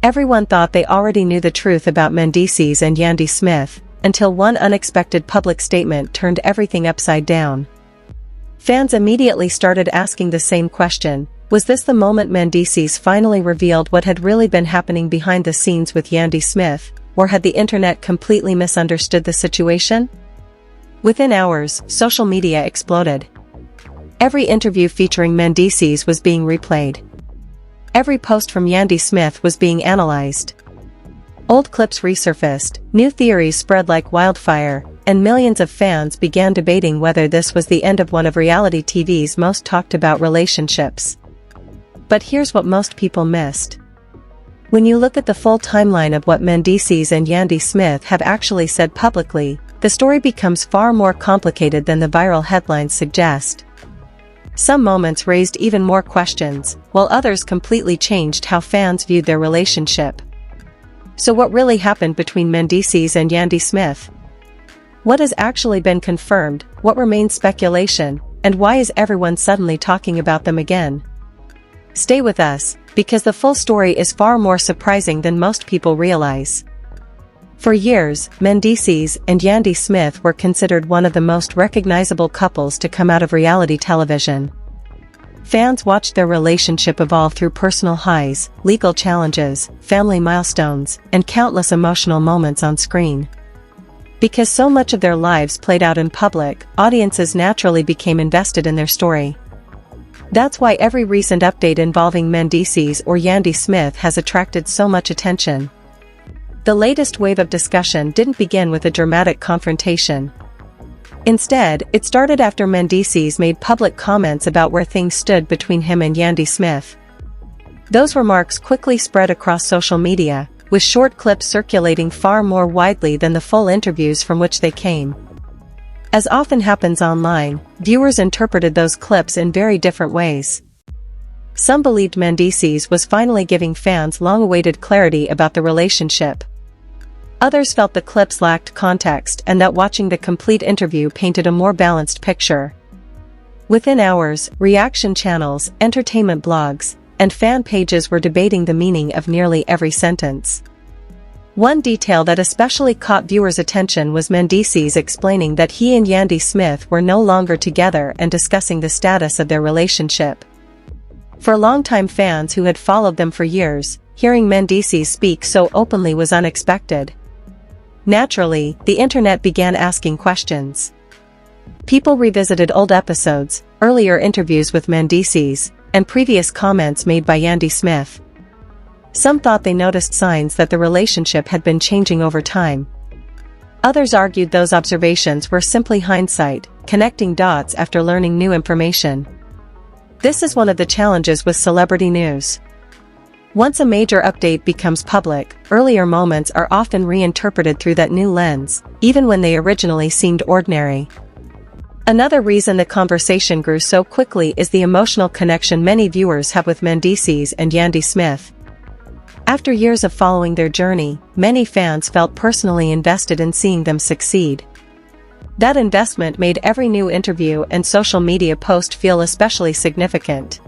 Everyone thought they already knew the truth about Mendeecees and Yandy Smith, until one unexpected public statement turned everything upside down. Fans immediately started asking the same question: was this the moment Mendeecees finally revealed what had really been happening behind the scenes with Yandy Smith, or had the internet completely misunderstood the situation? Within hours, social media exploded. Every interview featuring Mendeecees was being replayed. Every post from Yandy Smith was being analyzed. Old clips resurfaced, new theories spread like wildfire, and millions of fans began debating whether this was the end of one of reality TV's most talked about relationships. But here's what most people missed. When you look at the full timeline of what Mendeecees and Yandy Smith have actually said publicly, the story becomes far more complicated than the viral headlines suggest. Some moments raised even more questions, while others completely changed how fans viewed their relationship. So what really happened between Mendeecees and Yandy Smith? What has actually been confirmed, what remains speculation, and why is everyone suddenly talking about them again? Stay with us, because the full story is far more surprising than most people realize. For years, Mendeecees and Yandy Smith were considered one of the most recognizable couples to come out of reality television. Fans watched their relationship evolve through personal highs, legal challenges, family milestones, and countless emotional moments on screen. Because so much of their lives played out in public, audiences naturally became invested in their story. That's why every recent update involving Mendeecees or Yandy Smith has attracted so much attention. The latest wave of discussion didn't begin with a dramatic confrontation. Instead, it started after Mendeecees made public comments about where things stood between him and Yandy Smith. Those remarks quickly spread across social media, with short clips circulating far more widely than the full interviews from which they came. As often happens online, viewers interpreted those clips in very different ways. Some believed Mendeecees was finally giving fans long-awaited clarity about the relationship. Others felt the clips lacked context and that watching the complete interview painted a more balanced picture. Within hours, reaction channels, entertainment blogs, and fan pages were debating the meaning of nearly every sentence. One detail that especially caught viewers' attention was Mendeecees explaining that he and Yandy Smith were no longer together and discussing the status of their relationship. For longtime fans who had followed them for years, hearing Mendeecees speak so openly was unexpected. Naturally, the internet began asking questions. People revisited old episodes, earlier interviews with Mendeecees, and previous comments made by Yandy Smith. Some thought they noticed signs that the relationship had been changing over time. Others argued those observations were simply hindsight, connecting dots after learning new information. This is one of the challenges with celebrity news. Once a major update becomes public, earlier moments are often reinterpreted through that new lens, even when they originally seemed ordinary. Another reason the conversation grew so quickly is the emotional connection many viewers have with Mendeecees and Yandy Smith. After years of following their journey, many fans felt personally invested in seeing them succeed. That investment made every new interview and social media post feel especially significant.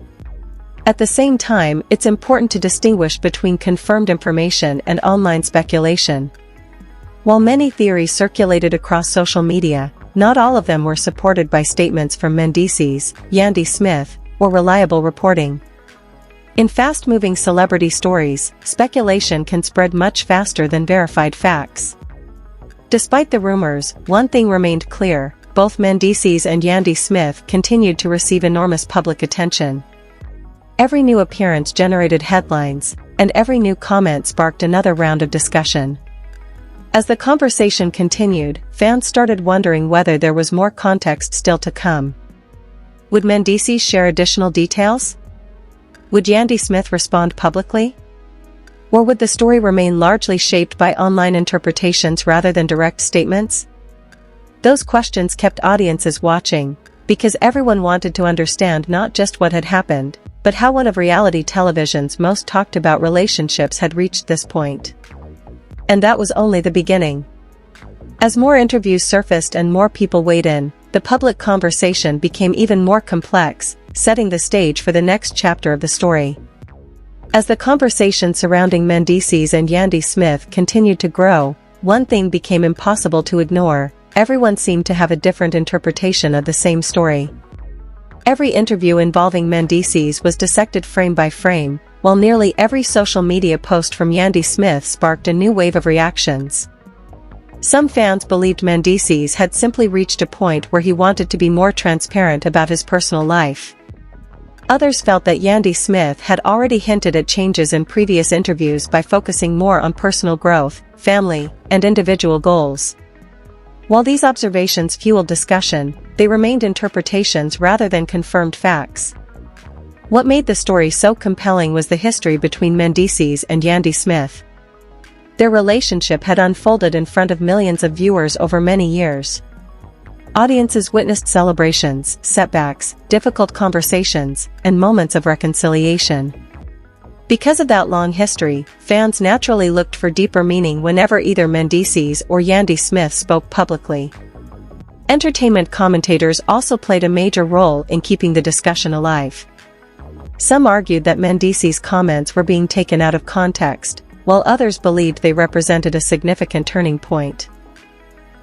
At the same time, it's important to distinguish between confirmed information and online speculation. While many theories circulated across social media, not all of them were supported by statements from Mendeecees, Yandy Smith, or reliable reporting. In fast-moving celebrity stories, speculation can spread much faster than verified facts. Despite the rumors, one thing remained clear: both Mendeecees and Yandy Smith continued to receive enormous public attention. Every new appearance generated headlines, and every new comment sparked another round of discussion. As the conversation continued, fans started wondering whether there was more context still to come. Would Mendeecees share additional details? Would Yandy Smith respond publicly? Or would the story remain largely shaped by online interpretations rather than direct statements? Those questions kept audiences watching, because everyone wanted to understand not just what had happened, but how one of reality television's most talked about relationships had reached this point. And that was only the beginning. As more interviews surfaced and more people weighed in, the public conversation became even more complex, setting the stage for the next chapter of the story. As the conversation surrounding Mendeecees and Yandy Smith continued to grow, one thing became impossible to ignore: everyone seemed to have a different interpretation of the same story. Every interview involving Mendeecees was dissected frame by frame, while nearly every social media post from Yandy Smith sparked a new wave of reactions. Some fans believed Mendeecees had simply reached a point where he wanted to be more transparent about his personal life. Others felt that Yandy Smith had already hinted at changes in previous interviews by focusing more on personal growth, family, and individual goals. While these observations fueled discussion, they remained interpretations rather than confirmed facts. What made the story so compelling was the history between Mendeecees and Yandy Smith. Their relationship had unfolded in front of millions of viewers over many years. Audiences witnessed celebrations, setbacks, difficult conversations, and moments of reconciliation. Because of that long history, fans naturally looked for deeper meaning whenever either Mendeecees or Yandy Smith spoke publicly. Entertainment commentators also played a major role in keeping the discussion alive. Some argued that Mendeecees' comments were being taken out of context, while others believed they represented a significant turning point.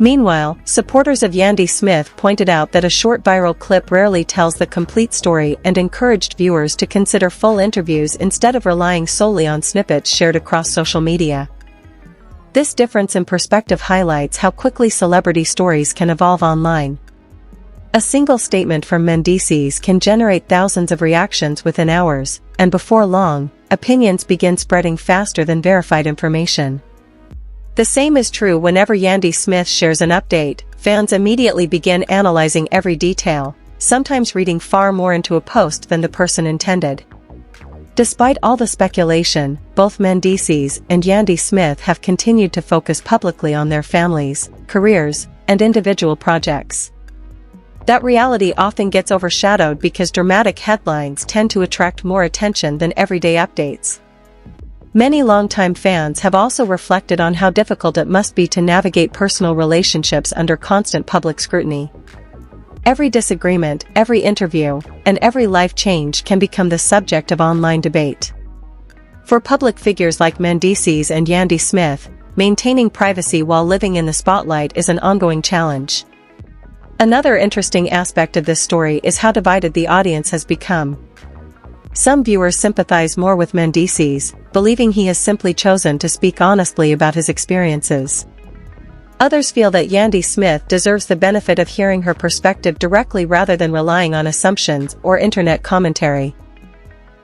Meanwhile, supporters of Yandy Smith pointed out that a short viral clip rarely tells the complete story and encouraged viewers to consider full interviews instead of relying solely on snippets shared across social media. This difference in perspective highlights how quickly celebrity stories can evolve online. A single statement from Mendeecees can generate thousands of reactions within hours, and before long, opinions begin spreading faster than verified information. The same is true whenever Yandy Smith shares an update. Fans immediately begin analyzing every detail, sometimes reading far more into a post than the person intended. Despite all the speculation, both Mendeecees and Yandy Smith have continued to focus publicly on their families, careers, and individual projects. That reality often gets overshadowed because dramatic headlines tend to attract more attention than everyday updates. Many longtime fans have also reflected on how difficult it must be to navigate personal relationships under constant public scrutiny. Every disagreement, every interview, and every life change can become the subject of online debate. For public figures like Mendeecees and Yandy Smith, maintaining privacy while living in the spotlight is an ongoing challenge. Another interesting aspect of this story is how divided the audience has become. Some viewers sympathize more with Mendeecees, believing he has simply chosen to speak honestly about his experiences. Others feel that Yandy Smith deserves the benefit of hearing her perspective directly rather than relying on assumptions or internet commentary.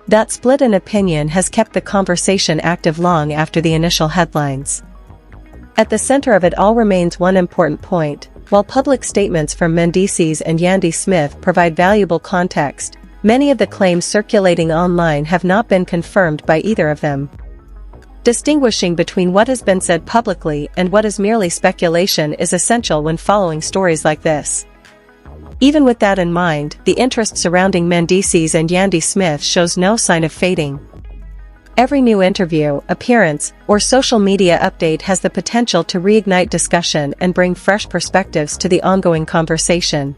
That split in opinion has kept the conversation active long after the initial headlines. At the center of it all remains one important point: while public statements from Mendeecees and Yandy Smith provide valuable context, many of the claims circulating online have not been confirmed by either of them. Distinguishing between what has been said publicly and what is merely speculation is essential when following stories like this. Even with that in mind, the interest surrounding Mendeecees and Yandy Smith shows no sign of fading. Every new interview, appearance, or social media update has the potential to reignite discussion and bring fresh perspectives to the ongoing conversation.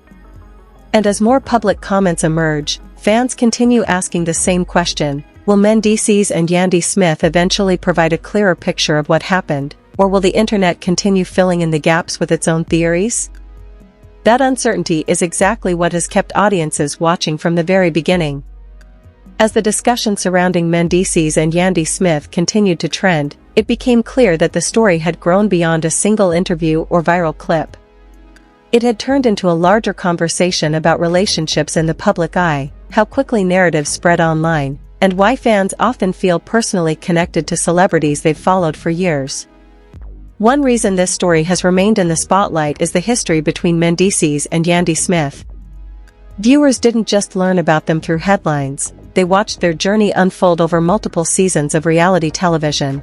And as more public comments emerge, fans continue asking the same question: will Mendeecees and Yandy Smith eventually provide a clearer picture of what happened, or will the internet continue filling in the gaps with its own theories? That uncertainty is exactly what has kept audiences watching from the very beginning. As the discussion surrounding Mendeecees and Yandy Smith continued to trend, it became clear that the story had grown beyond a single interview or viral clip. It had turned into a larger conversation about relationships in the public eye, how quickly narratives spread online, and why fans often feel personally connected to celebrities they've followed for years. One reason this story has remained in the spotlight is the history between Mendeecees and Yandy Smith. Viewers didn't just learn about them through headlines, they watched their journey unfold over multiple seasons of reality television.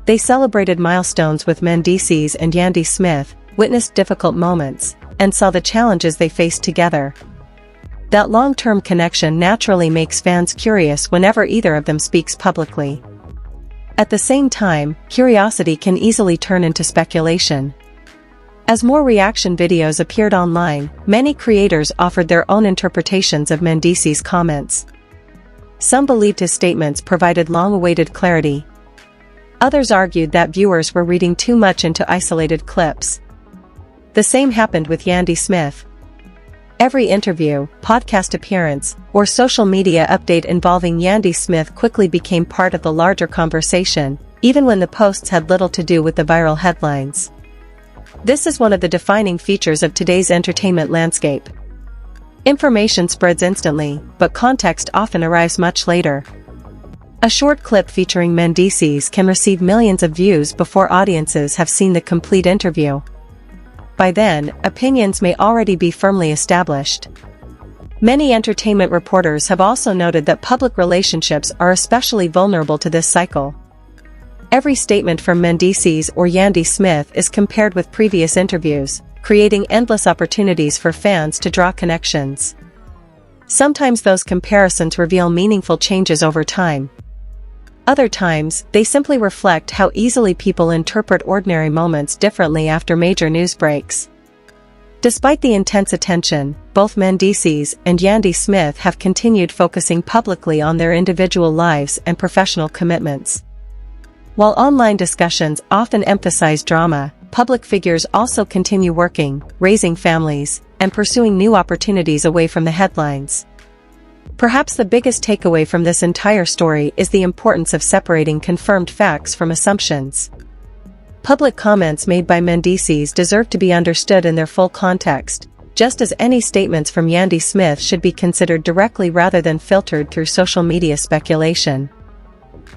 They celebrated milestones with Mendeecees and Yandy Smith, witnessed difficult moments, and saw the challenges they faced together. That long-term connection naturally makes fans curious whenever either of them speaks publicly. At the same time, curiosity can easily turn into speculation. As more reaction videos appeared online, many creators offered their own interpretations of Mendeecees' comments. Some believed his statements provided long-awaited clarity. Others argued that viewers were reading too much into isolated clips. The same happened with Yandy Smith. Every interview, podcast appearance, or social media update involving Yandy Smith quickly became part of the larger conversation, even when the posts had little to do with the viral headlines. This is one of the defining features of today's entertainment landscape. Information spreads instantly, but context often arrives much later. A short clip featuring Mendeecees can receive millions of views before audiences have seen the complete interview. By then, opinions may already be firmly established. Many entertainment reporters have also noted that public relationships are especially vulnerable to this cycle. Every statement from Mendeecees or Yandy Smith is compared with previous interviews, creating endless opportunities for fans to draw connections. Sometimes those comparisons reveal meaningful changes over time. Other times, they simply reflect how easily people interpret ordinary moments differently after major news breaks. Despite the intense attention, both Mendeecees and Yandy Smith have continued focusing publicly on their individual lives and professional commitments. While online discussions often emphasize drama, public figures also continue working, raising families, and pursuing new opportunities away from the headlines. Perhaps the biggest takeaway from this entire story is the importance of separating confirmed facts from assumptions. Public comments made by Mendeecees deserve to be understood in their full context, just as any statements from Yandy Smith should be considered directly rather than filtered through social media speculation.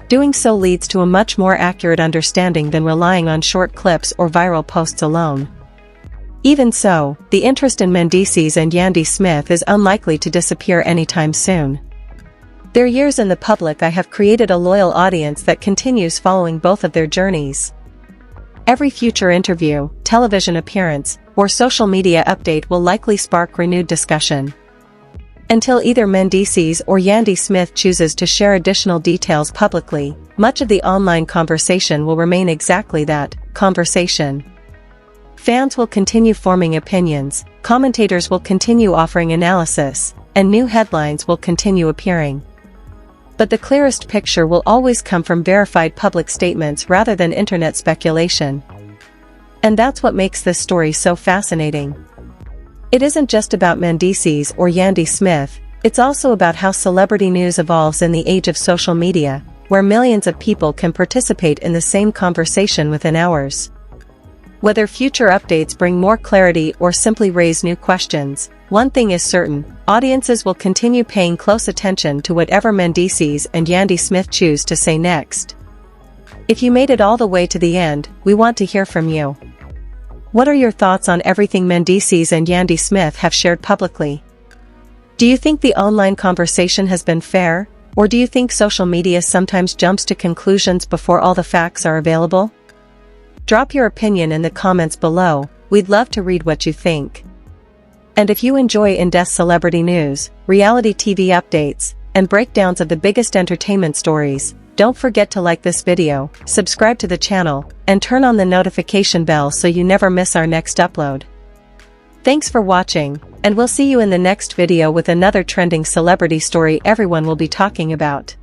Doing so leads to a much more accurate understanding than relying on short clips or viral posts alone. Even so, the interest in Mendeecees and Yandy Smith is unlikely to disappear anytime soon. Their years in the public eye have created a loyal audience that continues following both of their journeys. Every future interview, television appearance, or social media update will likely spark renewed discussion. Until either Mendeecees or Yandy Smith chooses to share additional details publicly, much of the online conversation will remain exactly that, conversation. Fans will continue forming opinions, commentators will continue offering analysis, and new headlines will continue appearing. But the clearest picture will always come from verified public statements rather than internet speculation. And that's what makes this story so fascinating. It isn't just about Mendeecees or Yandy Smith, it's also about how celebrity news evolves in the age of social media, where millions of people can participate in the same conversation within hours. Whether future updates bring more clarity or simply raise new questions, one thing is certain, audiences will continue paying close attention to whatever Mendeecees and Yandy Smith choose to say next. If you made it all the way to the end, we want to hear from you. What are your thoughts on everything Mendeecees and Yandy Smith have shared publicly? Do you think the online conversation has been fair, or do you think social media sometimes jumps to conclusions before all the facts are available? Drop your opinion in the comments below, we'd love to read what you think. And if you enjoy in-depth celebrity news, reality TV updates, and breakdowns of the biggest entertainment stories, don't forget to like this video, subscribe to the channel, and turn on the notification bell so you never miss our next upload. Thanks for watching, and we'll see you in the next video with another trending celebrity story everyone will be talking about.